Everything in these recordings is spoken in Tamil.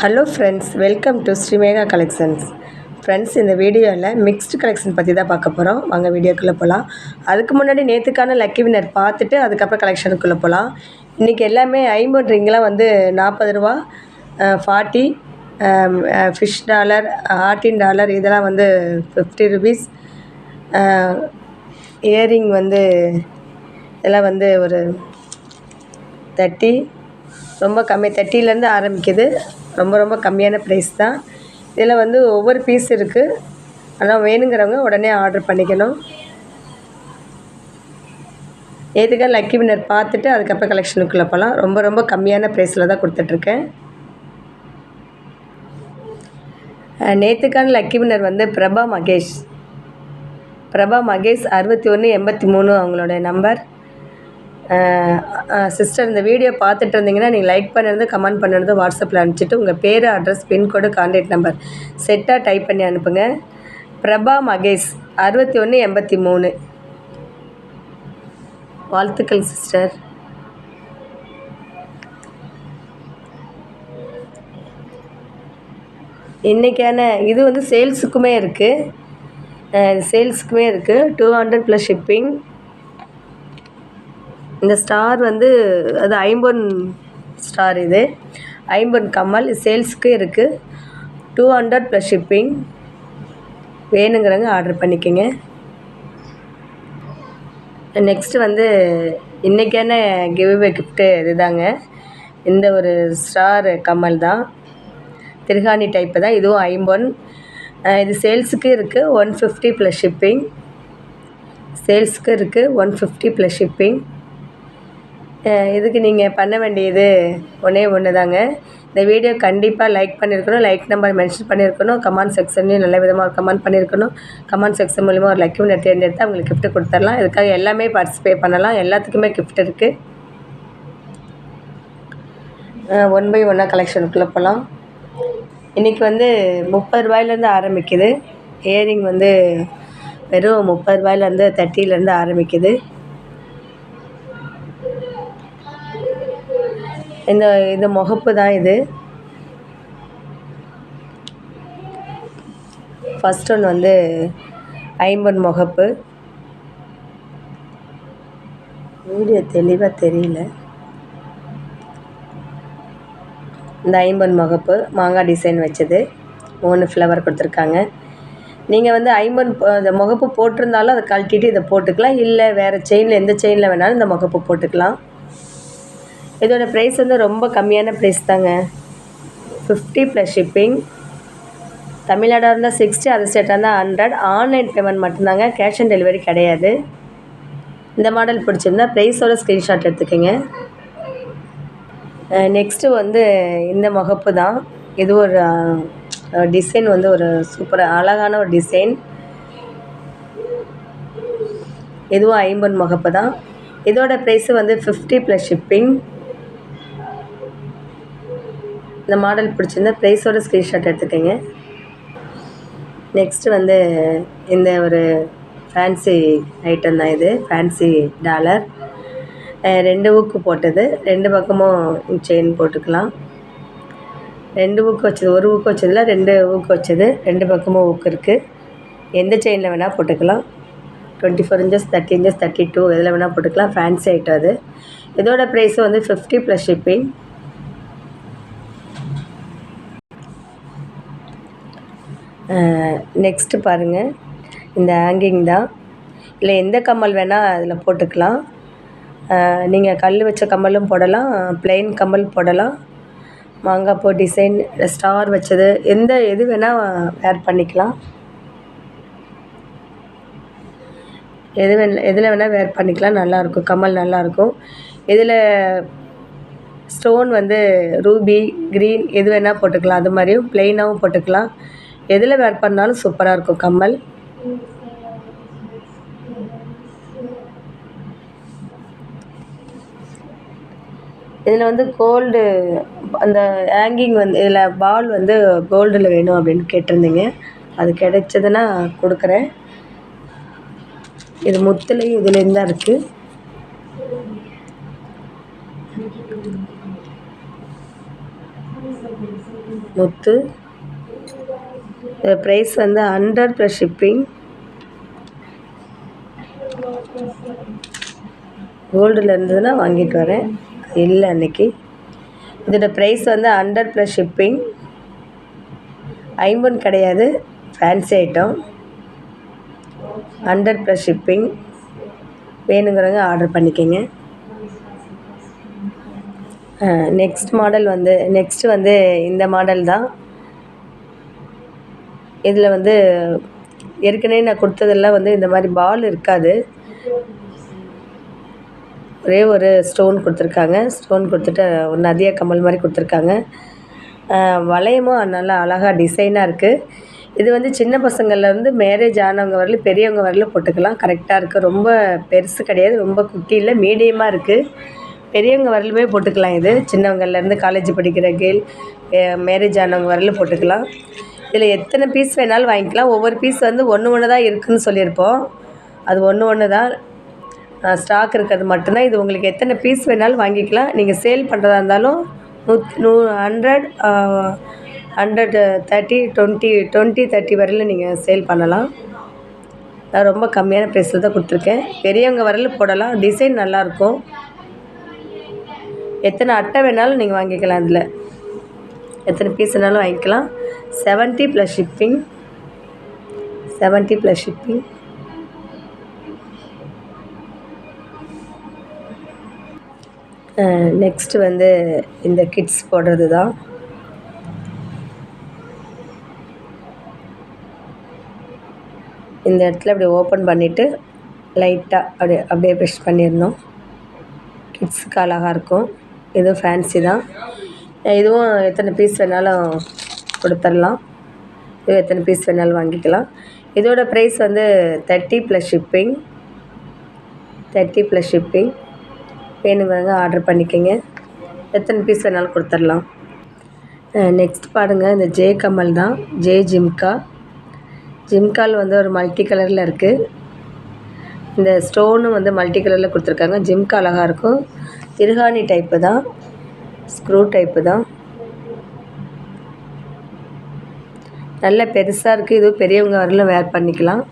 Hello friends, welcome to Srimega collections. Friends, இந்த வீடியோவில் மிக்ஸ்டு கலெக்ஷன் பற்றி தான் பார்க்க போகிறோம். வாங்க வீடியோக்குள்ளே போகலாம். அதுக்கு முன்னாடி நேற்றுக்கான லக்கி வின்னர் பார்த்துட்டு அதுக்கப்புறம் கலெக்ஷனுக்குள்ளே போகலாம். இன்றைக்கி எல்லாமே ஐம்பது ரிங்கெலாம் வந்து $40, 40 ஃபிஷ் டாலர், $18 இதெல்லாம் வந்து $50. இயரிங் வந்து இதெல்லாம் வந்து ஒரு 30, ரொம்ப கம்மி, 30லேருந்து ஆரம்பிக்குது. ரொம்ப கம்மியான ப்ரைஸ் தான். இதில் வந்து ஒவ்வொரு பீஸ் இருக்குது. ஆனால் வேணுங்கிறவங்க உடனே ஆர்டர் பண்ணிக்கணும். நேற்றுக்கான லக்கி வின்னர் பார்த்துட்டு அதுக்கப்புறம் கலெக்ஷனுக்குள்ளே போகலாம். ரொம்ப கம்மியான ப்ரைஸில் தான் கொடுத்துட்ருக்கேன். நேற்றுக்கான லக்கி வின்னர் வந்து பிரபா மகேஷ் 6183 அவங்களோட நம்பர். சிஸ்டர், இந்த வீடியோ பார்த்துட்டு இருந்தீங்கன்னா நீங்கள் லைக் பண்ணிருந்து, கமெண்ட் பண்ணிருந்து, வாட்ஸ்அப்பில் அனுப்பிச்சிட்டு உங்கள் பேர், அட்ரஸ், பின்கோடு, கான்டாக்ட் நம்பர் செட்டாக டைப் பண்ணி அனுப்புங்க. பிரபா மகேஷ் 6183. வாழ்த்துக்கள் சிஸ்டர். இன்றைக்கான இது வந்து சேல்ஸுக்குமே இருக்குது. 200 + ஷிப்பிங். இந்த ஸ்டார் வந்து அது 50 ஸ்டார். இது 50 கம்மல் சேல்ஸுக்கு இருக்குது. 200 + ஷிப்பிங். வேணுங்கிறவங்க ஆர்டர் பண்ணிக்கோங்க. நெக்ஸ்ட்டு வந்து இன்றைக்கான கிவ்அவே கிஃப்ட்டு இதுதாங்க. இந்த ஒரு ஸ்டார் கம்மல் தான், திருகாணி டைப்பு தான். இதுவும் 50. இது சேல்ஸுக்கு இருக்குது. 150 + ஷிப்பிங். சேல்ஸுக்கு இருக்குது 150 + ஷிப்பிங். இதுக்கு நீங்கள் பண்ண வேண்டியது ஒன்று தாங்க. இந்த வீடியோ கண்டிப்பாக லைக் பண்ணியிருக்கணும், லைக் நம்பர் மென்ஷன் பண்ணியிருக்கணும், கமெண்ட் செக்ஷன்லேயும் நல்ல விதமாக கமெண்ட் பண்ணியிருக்கணும். கமெண்ட் செக்ஷன் மூலிமா ஒரு லக்கி வின்னர் தேர்ந்தெடுத்து அவங்களுக்கு கிஃப்ட்டு கொடுத்துடலாம். இதுக்காக எல்லாமே பார்ட்டிசிபேட் பண்ணலாம். எல்லாத்துக்குமே கிஃப்ட் இருக்குது. 1 by 1 கலெக்ஷனுக்குள்ளே போகலாம். இன்றைக்கி வந்து $30 ஆரம்பிக்குது. இயரிங் வந்து வெறும் $30 30 ஆரம்பிக்குது. இந்த முகப்பு தான் இது. ஃபஸ்ட் ஒன் வந்து 50 முகப்பு. வீடியோ தெளிவாக தெரியல. இந்த 50 முகப்பு மாங்காய் டிசைன் வச்சது. 3 ஃப்ளவர் கொடுத்துருக்காங்க. நீங்கள் வந்து 50 இந்த முகப்பு போட்டிருந்தாலும் அதை கழட்டிட்டு இதை போட்டுக்கலாம். இல்லை வேறு செயினில், எந்த செயினில் வேணாலும் இந்த முகப்பு போட்டுக்கலாம். இதோட ப்ரைஸ் வந்து ரொம்ப கம்மியான ப்ரைஸ் தாங்க. 50 + ஷிப்பிங். தமிழ்நாடாக இருந்தால் 60, அதர் ஸ்டேட்டாக இருந்தால் 100. ஆன்லைன் பேமெண்ட் மட்டும்தாங்க, கேஷ் ஆன் டெலிவரி கிடையாது. இந்த மாடல் பிடிச்சிருந்தா ப்ரைஸோட ஸ்க்ரீன்ஷாட் எடுத்துக்கோங்க. நெக்ஸ்ட்டு வந்து இந்த முகப்பு தான். இது ஒரு டிசைன் வந்து ஒரு சூப்பராக அழகான ஒரு டிசைன். இதுவும் 50 முகப்பு தான். இதோட ப்ரைஸு வந்து 50 + ஷிப்பிங். இந்த மாடல் பிடிச்சிருந்தா ப்ரைஸோட ஸ்க்ரீன்ஷாட் எடுத்துக்கோங்க. நெக்ஸ்ட்டு வந்து இந்த ஒரு ஃபேன்சி ஐட்டம் தான். இது ஃபேன்சி டாலர். 2 ஊக்கு போட்டது. 2 பக்கமும் செயின் போட்டுக்கலாம். 2 ஊக்கு வச்சது, 1 ஊக்கு வச்சதில் 2 ஊக்கு வச்சது. 2 பக்கமும் ஊக்கு இருக்குது. எந்த செயினில் வேணால் போட்டுக்கலாம். 24 inches, 30 inches, 32 இதில் வேணால் போட்டுக்கலாம். ஃபேன்சி ஐட்டம் அது. இதோட ப்ரைஸு வந்து 50 + ஷிப்பிங். நெக்ஸ்ட்டு பாருங்கள், இந்த ஹேங்கிங் தான். இல்லை எந்த கம்மல் வேணால் அதில் போட்டுக்கலாம். நீங்கள் கல் வச்ச கம்மலும் போடலாம், ப்ளைன் கம்மல் போடலாம். மாங்காய் பூ டிசைன், ஸ்டார் வச்சது, எது வேணால் வேர் பண்ணிக்கலாம். எதில் வேணால் வேர் பண்ணிக்கலாம். நல்லாயிருக்கும், கம்மல் நல்லாயிருக்கும். இதில் ஸ்டோன் வந்து ரூபி, க்ரீன் எது வேணால் போட்டுக்கலாம். அது மாதிரியும் ப்ளைனாகவும் போட்டுக்கலாம். எதில் வேர் பண்ணாலும் சூப்பராக இருக்கும் கம்மல். இதில் வந்து கோல்டு, அந்த ஹேங்கிங் வந்து இதில் பால் வந்து கோல்டில் வேணும் அப்படின்னு கேட்டிருந்தீங்க. அது கிடைச்சதுன்னா கொடுக்குறேன். இது முத்துலேயும் இதுலேருந்து தான் இருக்குது. முத்து. ப்ரைஸ் வந்து 100 + ஷிப்பிங். கோல்டில் இருந்ததுன்னா வாங்கிட்டு வரேன், இல்லை அன்றைக்கி. இதோட ப்ரைஸ் வந்து 100 + ஷிப்பிங். ஐம்பொன் கிடையாது, ஃபேன்சி ஐட்டம். 100 + ஷிப்பிங். வேணுங்கிறவங்க ஆர்டர் பண்ணிக்கோங்க. நெக்ஸ்ட்டு வந்து இந்த மாடல் தான். இதில் வந்து ஏற்கனவே நான் கொடுத்ததெல்லாம் வந்து இந்த மாதிரி பால் இருக்காது, ஒரே ஒரு ஸ்டோன் கொடுத்துருக்காங்க. ஸ்டோன் கொடுத்துட்டு ஒரு நதியா கம்மல் மாதிரி கொடுத்துருக்காங்க. வளையமும் நல்லா அழகாக டிசைனாக இருக்குது. இது வந்து சின்ன பசங்கள்லேருந்து மேரேஜ் ஆனவங்க வரலும் பெரியவங்க வரலும் போட்டுக்கலாம், கரெக்டாக இருக்குது. ரொம்ப பெருசு கிடையாது, ரொம்ப குட்டி இல்லை, மீடியமாக இருக்குது. பெரியவங்க வரலுமே போட்டுக்கலாம். இது சின்னவங்கள்லேருந்து காலேஜ் படிக்கிற கேர்ள், மேரேஜ் ஆனவங்க வரலும் போட்டுக்கலாம். இதில் எத்தனை பீஸ் வேணாலும் வாங்கிக்கலாம். ஒவ்வொரு பீஸ் வந்து ஒன்று தான் இருக்குதுன்னு சொல்லியிருப்போம், அது ஒன்று தான் ஸ்டாக் இருக்கிறது மட்டும்தான். இது உங்களுக்கு எத்தனை பீஸ் வேணாலும் வாங்கிக்கலாம். நீங்கள் சேல் பண்ணுறதா இருந்தாலும் 100, 30, 20, 30 வரையிலும் நீங்கள் சேல் பண்ணலாம். நான் ரொம்ப கம்மியான ப்ரைஸில் தான் கொடுத்துருக்கேன். பெரியவங்க வரையிலும் போடலாம், டிசைன் நல்லாயிருக்கும். எத்தனை அட்டை வேணாலும் நீங்கள் வாங்கிக்கலாம். அதில் எத்தனை பீஸ் வேணாலும் வாங்கிக்கலாம். 70 + ஷிப்பிங். 70 + ஷிப்பிங். நெக்ஸ்ட்டு வந்து இந்த கிட்ஸ் போடுறது தான். இந்த இடத்துல அப்படி ஓப்பன் பண்ணிவிட்டு லைட்டாக அப்படியே ப்ரெஷ் பண்ணிடணும். கிட்ஸுக்கு அழகாக இருக்கும். இதுவும் ஃபேன்சி தான். இதுவும் எத்தனை பீஸ் வேணாலும் கொடுத்துடலாம். இது எத்தனை பீஸ் வேணாலும் வாங்கிக்கலாம். இதோட ப்ரைஸ் வந்து 30 + ஷிப்பிங். 30 + ஷிப்பிங். வேணுங்கிறவங்க ஆர்டர் பண்ணிக்கோங்க, எத்தனை பீஸ் வேணாலும் கொடுத்துடலாம். நெக்ஸ்ட் பாருங்கள், இந்த ஜே கம்மல் தான். ஜே ஜிம்கா. ஜிம்கால் வந்து ஒரு மல்டி கலரில் இருக்குது. இந்த ஸ்டோனும் வந்து மல்டி கலரில் கொடுத்துருக்காங்க. ஜிம்கா அழகாக இருக்கும். திருகாணி டைப்பு தான், ஸ்க்ரூ டைப்பு தான். நல்ல பெருசாக இருக்குது. இது பெரியவங்க வரலும் வேர் பண்ணிக்கலாம்.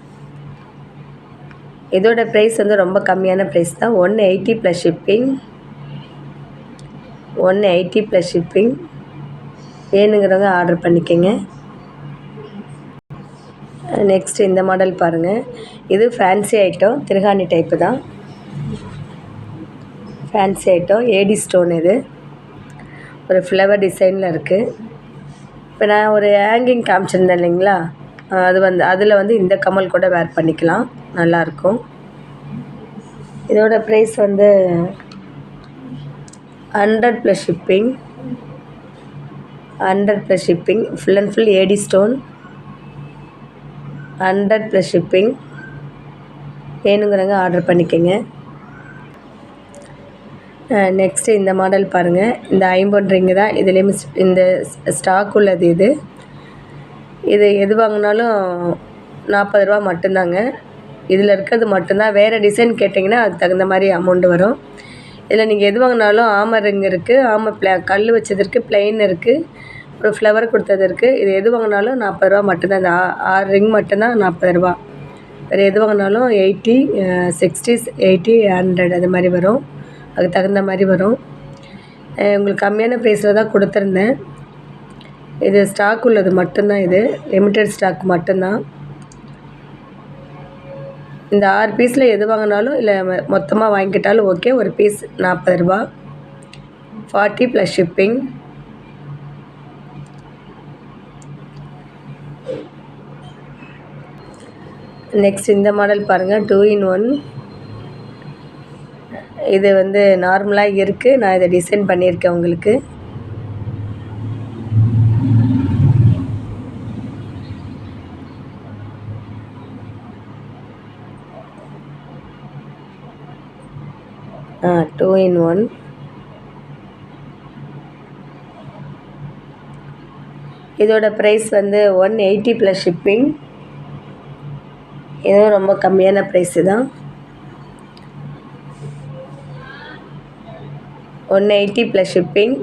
இதோட ப்ரைஸ் வந்து ரொம்ப கம்மியான ப்ரைஸ் தான். 180 + ஷிப்பிங். 180 + ஷிப்பிங். வேணுங்கிறவங்க ஆர்டர் பண்ணிக்கோங்க. நெக்ஸ்ட் இந்த மாடல் பாருங்கள். இது ஃபேன்சி ஐட்டம், திருகாணி டைப்பு தான். Fancy item, AD stone. இது ஒரு ஃப்ளவர் டிசைனில் இருக்குது. இப்போ நான் ஒரு ஹேங்கிங் காமிச்சிருந்தேன் இல்லைங்களா, அதில் வந்து இந்த கம்மல் கூட வேர் பண்ணிக்கலாம், நல்லாயிருக்கும். இதோட ப்ரைஸ் வந்து 100 + shipping. 100 + shipping. Full and full AD stone. 100 + shipping. வேணுங்கிறவங்க ஆர்டர் பண்ணிக்கோங்க. நெக்ஸ்ட்டு இந்த மாடல் பாருங்கள். இந்த ஐம்பொன் ரிங்கு தான். இதுலேயும் இந்த ஸ்டாக் உள்ளது. இது எது வாங்கினாலும் 40 ரூபா மட்டும்தாங்க. இதில் இருக்கிறது மட்டும்தான். வேறு டிசைன் கேட்டிங்கன்னா அதுக்கு தகுந்த மாதிரி அமௌண்ட் வரும். இதில் நீங்கள் எது வாங்கினாலும் ஆமர் ரிங் இருக்குது, கல் வச்சது இருக்குது, ப்ளைன் இருக்குது, ஒரு ஃப்ளவர் கொடுத்தது இருக்குது. இது எது வாங்கினாலும் 40 ரூபா மட்டும்தான். இந்த 6 ரிங் மட்டும்தான் 40 ரூபா. வேறு எது வாங்கினாலும் 80, 60, 80, 100 அது மாதிரி வரும். அதுக்கு தகுந்த மாதிரி வரும். உங்களுக்கு கம்மியான ப்ரைஸில் தான் கொடுத்துருந்தேன். இது ஸ்டாக் உள்ளது மட்டும்தான். இது லிமிட்டட் ஸ்டாக் மட்டும்தான். இந்த 6 பீஸில் எது வாங்கினாலும் இல்லை மொத்தமாக வாங்கிக்கிட்டாலும் ஓகே. ஒரு பீஸ் 40 ரூபா. 40 + ஷிப்பிங். நெக்ஸ்ட் இந்த மாடல் பாருங்கள். 2 in 1. இது வந்து நார்மலாக இருக்குது. நான் இதை டிசைன் பண்ணியிருக்கேன் உங்களுக்கு. Two in one. இதோட ப்ரைஸ் வந்து 180 + ஷிப்பிங். இதுவும் ரொம்ப கம்மியான ப்ரைஸு தான். 180 + ஷிப்பிங்.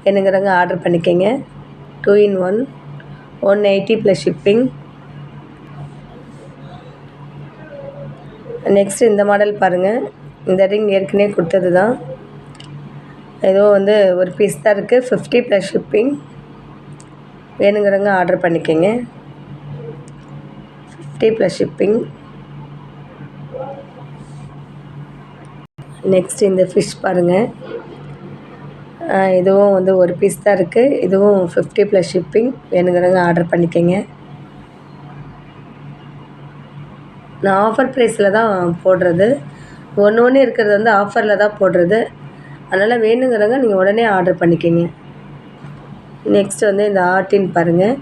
வேணுங்கிறவங்க ஆர்டர் பண்ணிக்கோங்க. 2 in 1, 180 + ஷிப்பிங். நெக்ஸ்ட்டு இந்த மாடல் பாருங்கள். இந்த ரிங் ஏற்கனவே கொடுத்தது தான். இதுவும் வந்து ஒரு பீஸ் தான் இருக்குது. 50 + ஷிப்பிங். வேணுங்கிறவங்க ஆர்டர் பண்ணிக்கோங்க. 50 + ஷிப்பிங். நெக்ஸ்ட் இந்த ஃபிஷ் பாருங்கள். இதுவும் வந்து ஒரு பீஸ் தான் இருக்குது. இதுவும் 50 + ஷிப்பிங். வேணுங்கிறவங்க ஆர்டர் பண்ணிக்கோங்க. நான் ஆஃபர் ப்ரைஸில் தான் போடுறது. ஒன்று இருக்கிறது வந்து ஆஃபரில் தான் போடுறது. அதனால் வேணுங்கிறவங்க நீங்கள் உடனே ஆர்டர் பண்ணிக்கோங்க. நெக்ஸ்ட் வந்து இந்த ஆர்டின் பாருங்கள்.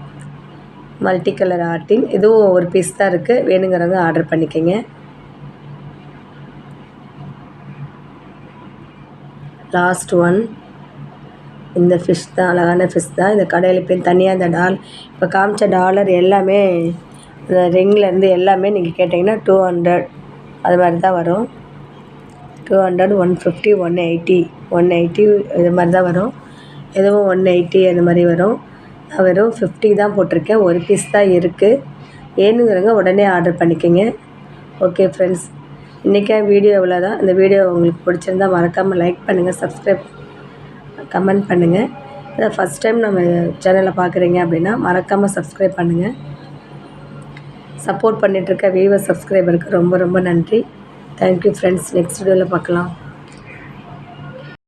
மல்டி கலர் ஆர்டின். இதுவும் ஒரு பீஸ் தான் இருக்குது. வேணுங்கிறவங்க ஆர்டர் பண்ணிக்கோங்க. லாஸ்ட் ஒன் இந்த ஃபிஷ் தான். அழகான ஃபிஷ் தான். இந்த கடையில் இப்போ தனியாக இந்த இப்போ காமிச்ச டாலர் எல்லாமே இந்த ரிங்லேருந்து எல்லாமே நீங்கள் கேட்டிங்கன்னா 200 அது மாதிரி தான் வரும். 200, 150, 180 இது மாதிரி தான் வரும். எதுவும் 180 அந்த மாதிரி வரும். நான் வெறும் 50 தான் போட்டிருக்கேன். ஒரு பீஸ் தான் இருக்குது. வேணுங்கிறவங்க உடனே ஆர்டர் பண்ணிக்கோங்க. ஓகே ஃப்ரெண்ட்ஸ், இன்றைக்கி வீடியோ இவ்வளோ தான். இந்த வீடியோ உங்களுக்கு பிடிச்சிருந்தால் மறக்காமல் லைக் பண்ணுங்கள், சப்ஸ்கிரைப், கமெண்ட் பண்ணுங்கள். இதை ஃபஸ்ட் டைம் நம்ம சேனலை பார்க்குறீங்க அப்படின்னா மறக்காமல் சப்ஸ்கிரைப் பண்ணுங்கள். சப்போர்ட் பண்ணிகிட்ருக்க வியூவர் சப்ஸ்கிரைபருக்கு ரொம்ப ரொம்ப நன்றி. Thank you friends. நெக்ஸ்ட் வீடியோவில் பார்க்கலாம்.